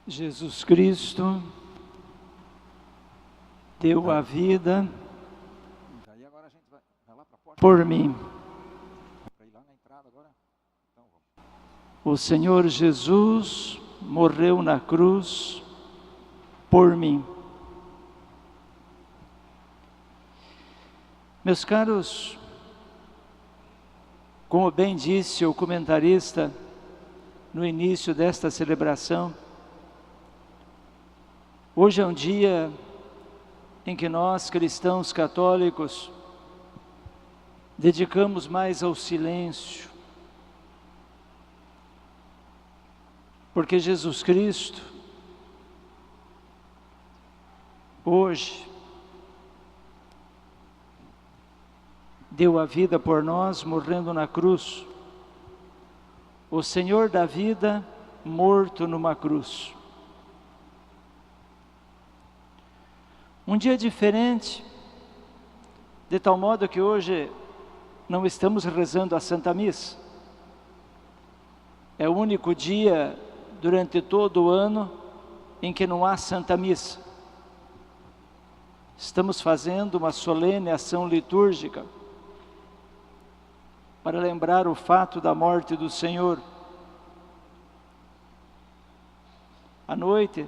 Jesus Cristo deu a vida por mim. O Senhor Jesus morreu na cruz por mim. Meus caros, como bem disse o comentarista no início desta celebração, hoje é um dia em que nós, cristãos católicos, dedicamos mais ao silêncio, porque Jesus Cristo, hoje, deu a vida por nós, morrendo na cruz. O Senhor da vida, morto numa cruz. Um dia diferente, de tal modo que hoje não estamos rezando a Santa Missa. É o único dia durante todo o ano em que não há Santa Missa. Estamos fazendo uma solene ação litúrgica para lembrar o fato da morte do Senhor. À noite,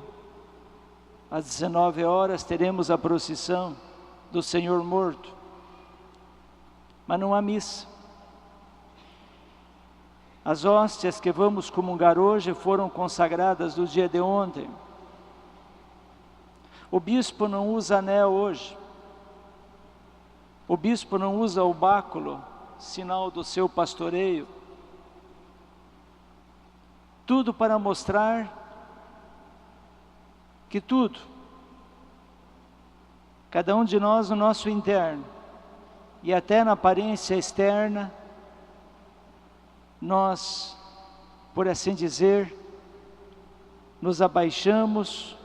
às 19 horas, teremos a procissão do Senhor morto. Mas não há missa. As hóstias que vamos comungar hoje foram consagradas do dia de ontem. O bispo não usa anel hoje. O bispo não usa o báculo, sinal do seu pastoreio. Tudo para mostrar que tudo, cada um de nós no nosso interno e até na aparência externa, nós, por assim dizer, nos abaixamos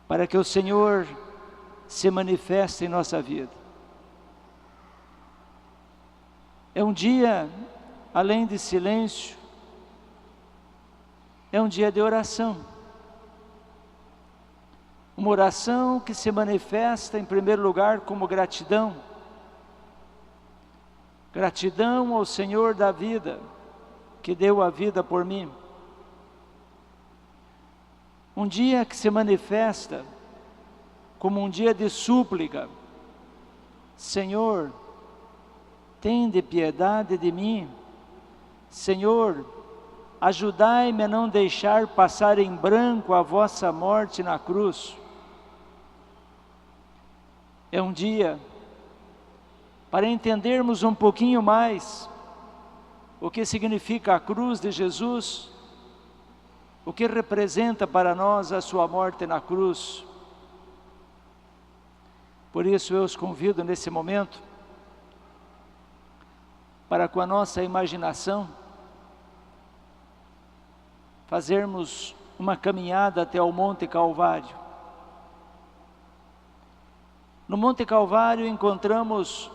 para que o Senhor se manifeste em nossa vida. É um dia, além de silêncio, é um dia de oração. Uma oração que se manifesta, em primeiro lugar, como gratidão. Gratidão ao Senhor da vida, que deu a vida por mim. Um dia que se manifesta como um dia de súplica. Senhor, tende piedade de mim. Senhor, ajudai-me a não deixar passar em branco a vossa morte na cruz. É um dia para entendermos um pouquinho mais o que significa a cruz de Jesus, o que representa para nós a sua morte na cruz. Por isso eu os convido nesse momento para, com a nossa imaginação, fazermos uma caminhada até o Monte Calvário. No Monte Calvário encontramos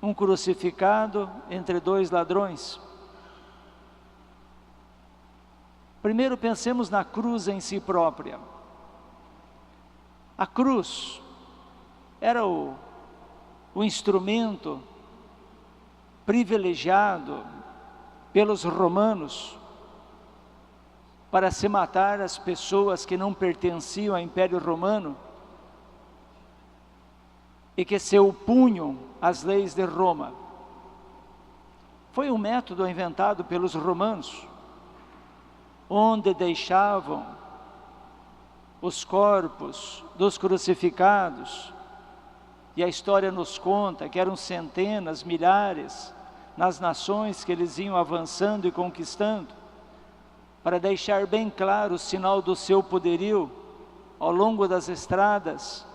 um crucificado entre dois ladrões. Primeiro pensemos na cruz em si própria. A cruz era o instrumento privilegiado pelos romanos para se matar as pessoas que não pertenciam ao Império Romano e que se opunham às leis de Roma. Foi um método inventado pelos romanos, onde deixavam os corpos dos crucificados, e a história nos conta que eram centenas, milhares, nas nações que eles iam avançando e conquistando, para deixar bem claro o sinal do seu poderio, ao longo das estradas,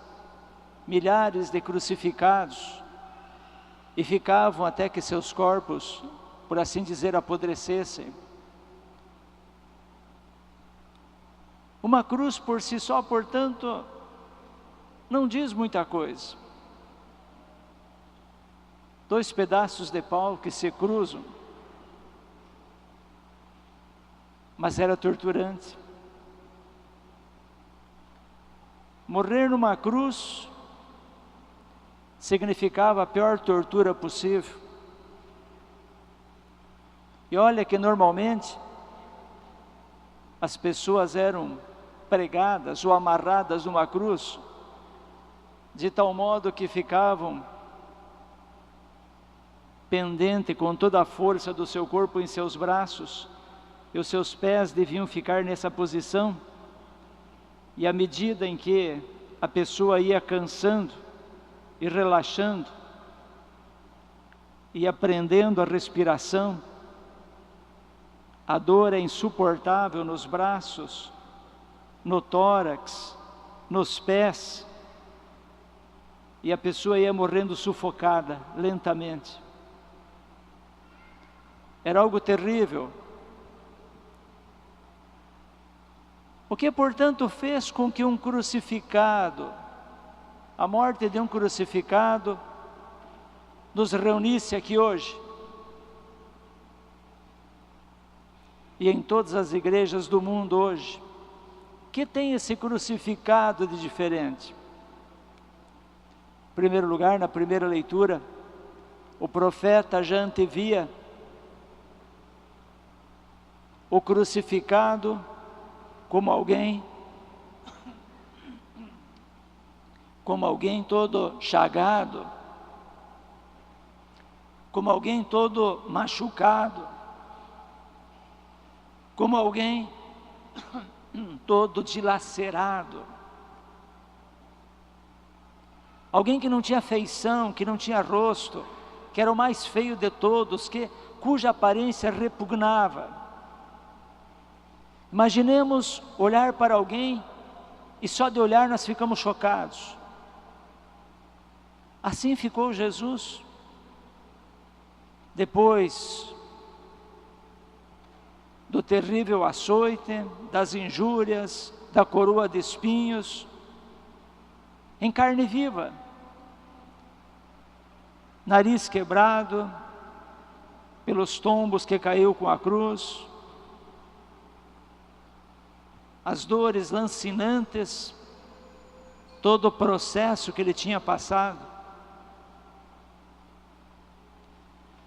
milhares de crucificados, e ficavam até que seus corpos, por assim dizer, apodrecessem. Uma cruz por si só, portanto, não diz muita coisa. Dois pedaços de pau que se cruzam, mas era torturante. Morrer numa cruz significava a pior tortura possível. E olha que normalmente as pessoas eram pregadas ou amarradas numa cruz, de tal modo que ficavam pendentes com toda a força do seu corpo em seus braços, e os seus pés deviam ficar nessa posição. E à medida em que a pessoa ia cansando e relaxando, e aprendendo a respiração, a dor é insuportável nos braços, no tórax, nos pés, e a pessoa ia morrendo sufocada lentamente. Era algo terrível. O que, portanto, fez com que um crucificado, a morte de um crucificado, nos reunisse aqui hoje? E em todas as igrejas do mundo hoje. O que tem esse crucificado de diferente? Em primeiro lugar, na primeira leitura, o profeta já antevia o crucificado como alguém todo chagado, como alguém todo machucado, como alguém todo dilacerado, alguém que não tinha feição, que não tinha rosto, que era o mais feio de todos, cuja aparência repugnava. Imaginemos olhar para alguém e só de olhar nós ficamos chocados. Assim ficou Jesus. Depois do terrível açoite, das injúrias, da coroa de espinhos, em carne viva, nariz quebrado pelos tombos que caiu com a cruz, as dores lancinantes, todo o processo que ele tinha passado.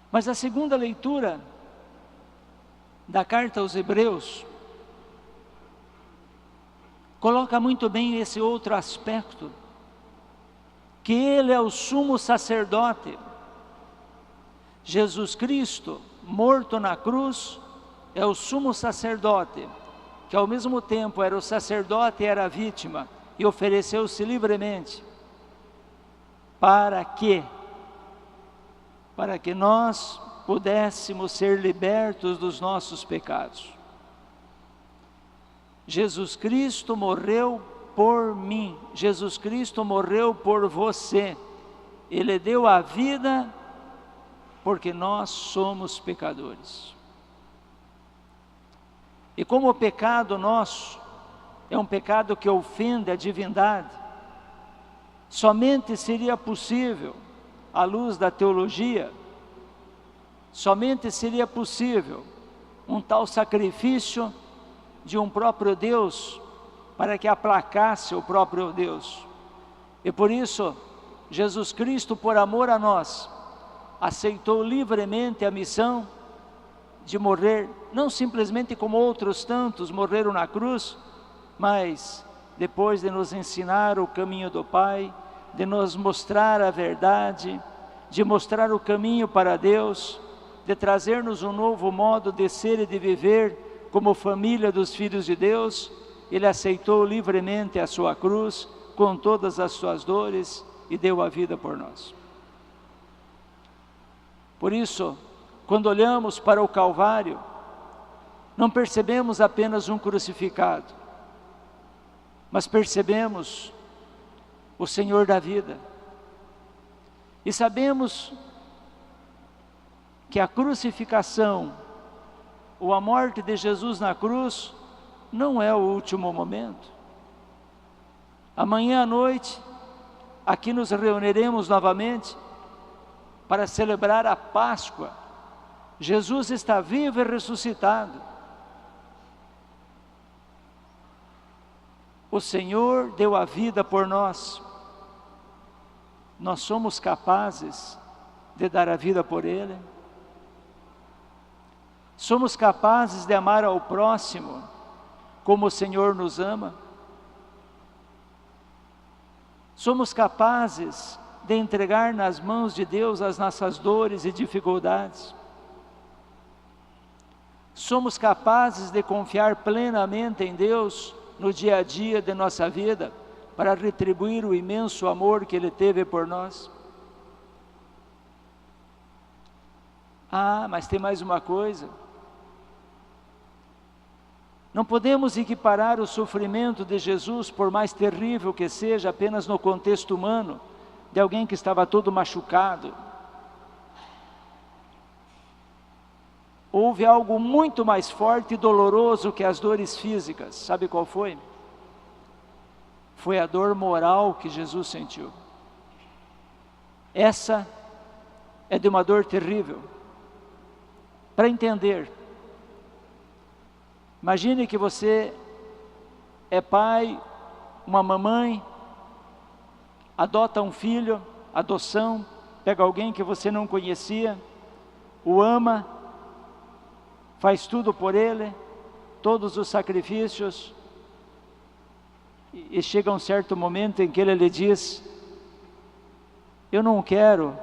Mas a segunda leitura da carta aos Hebreus coloca muito bem esse outro aspecto, que ele é o sumo sacerdote. Jesus Cristo, morto na cruz, é o sumo sacerdote, que ao mesmo tempo era o sacerdote e era a vítima, e ofereceu-se livremente. Para quê? Para que nós pudéssemos ser libertos dos nossos pecados. Jesus Cristo morreu por mim, Jesus Cristo morreu por você, Ele deu a vida porque nós somos pecadores. E como o pecado nosso é um pecado que ofende a divindade, somente seria possível, à luz da teologia, somente seria possível um tal sacrifício de um próprio Deus, para que aplacasse o próprio Deus. E por isso, Jesus Cristo, por amor a nós, aceitou livremente a missão de morrer, não simplesmente como outros tantos morreram na cruz, mas depois de nos ensinar o caminho do Pai, de nos mostrar a verdade, de mostrar o caminho para Deus, de trazer-nos um novo modo de ser e de viver como família dos filhos de Deus. Ele aceitou livremente a sua cruz, com todas as suas dores, e deu a vida por nós. Por isso, quando olhamos para o Calvário, não percebemos apenas um crucificado, mas percebemos o Senhor da vida. E sabemos que a crucificação, ou a morte de Jesus na cruz, não é o último momento. Amanhã à noite, aqui nos reuniremos novamente para celebrar a Páscoa. Jesus está vivo e ressuscitado. O Senhor deu a vida por nós. Nós somos capazes de dar a vida por Ele? Somos capazes de amar ao próximo como o Senhor nos ama? Somos capazes de entregar nas mãos de Deus as nossas dores e dificuldades? Somos capazes de confiar plenamente em Deus no dia a dia de nossa vida, para retribuir o imenso amor que Ele teve por nós? Ah, mas tem mais uma coisa. Não podemos equiparar o sofrimento de Jesus, por mais terrível que seja, apenas no contexto humano, de alguém que estava todo machucado. Houve algo muito mais forte e doloroso que as dores físicas. Sabe qual foi? Foi a dor moral que Jesus sentiu. Essa é de uma dor terrível. Para entender, imagine que você é pai, uma mamãe, adota um filho, adoção, pega alguém que você não conhecia, o ama, faz tudo por ele, todos os sacrifícios, e chega um certo momento em que ele lhe diz: eu não quero,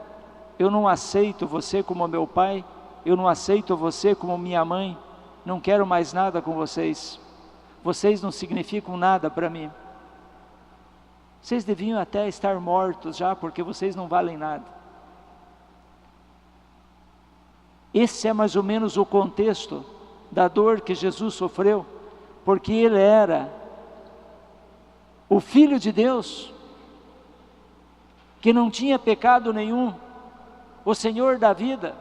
eu não aceito você como meu pai, eu não aceito você como minha mãe, não quero mais nada com vocês, vocês não significam nada para mim, vocês deviam até estar mortos já, porque vocês não valem nada. Esse é mais ou menos o contexto da dor que Jesus sofreu, porque Ele era o Filho de Deus, que não tinha pecado nenhum, o Senhor da vida,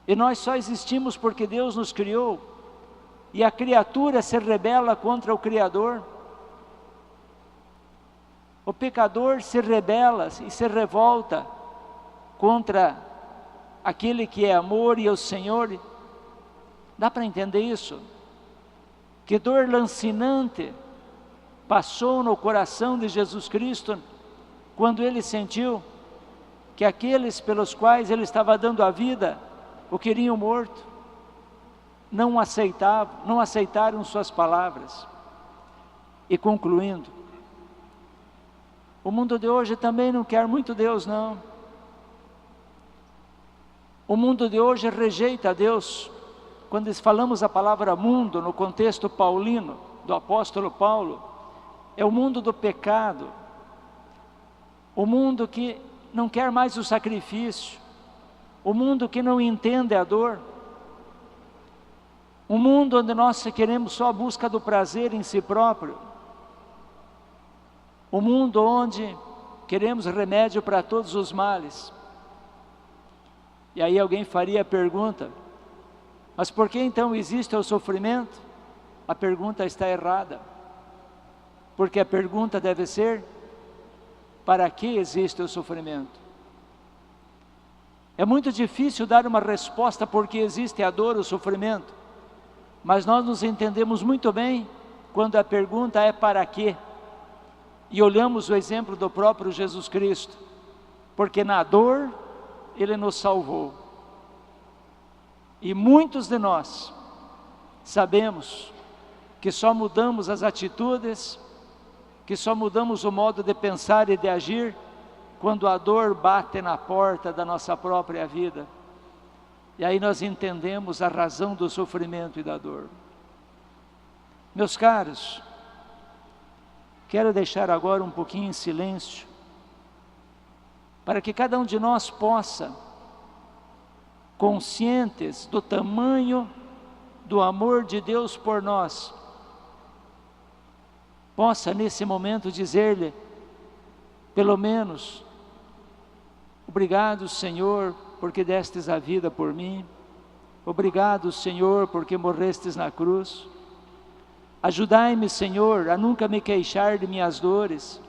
e nós só existimos porque Deus nos criou, e a criatura se rebela contra o Criador. O pecador se rebela e se revolta contra aquele que é amor e é o Senhor. Dá para entender isso? Que dor lancinante passou no coração de Jesus Cristo, quando Ele sentiu que aqueles pelos quais Ele estava dando a vida, o queriam morto, não aceitaram suas palavras. E concluindo, o mundo de hoje também não quer muito Deus, não. O mundo de hoje rejeita Deus. Quando falamos a palavra mundo, no contexto paulino, do apóstolo Paulo, é o mundo do pecado, o mundo que não quer mais o sacrifício, o mundo que não entende a dor, um mundo onde nós queremos só a busca do prazer em si próprio, um mundo onde queremos remédio para todos os males. E aí alguém faria a pergunta: mas por que então existe o sofrimento? A pergunta está errada, porque a pergunta deve ser: para que existe o sofrimento? É muito difícil dar uma resposta porque existe a dor, o sofrimento, mas nós nos entendemos muito bem quando a pergunta é para quê? E olhamos o exemplo do próprio Jesus Cristo, porque na dor Ele nos salvou. E muitos de nós sabemos que só mudamos as atitudes, que só mudamos o modo de pensar e de agir, quando a dor bate na porta da nossa própria vida. E aí nós entendemos a razão do sofrimento e da dor. Meus caros, quero deixar agora um pouquinho em silêncio, para que cada um de nós possa, conscientes do tamanho do amor de Deus por nós, possa nesse momento dizer-lhe, pelo menos: obrigado, Senhor, porque destes a vida por mim. Obrigado, Senhor, porque morrestes na cruz. Ajudai-me, Senhor, a nunca me queixar de minhas dores.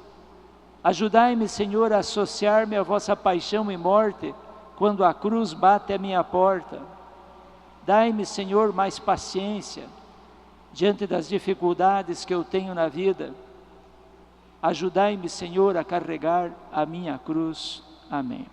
Ajudai-me, Senhor, a associar-me à vossa paixão e morte, quando a cruz bate à minha porta. Dai-me, Senhor, mais paciência. diante das dificuldades que eu tenho na vida. Ajudai-me, Senhor, a carregar a minha cruz. Amém.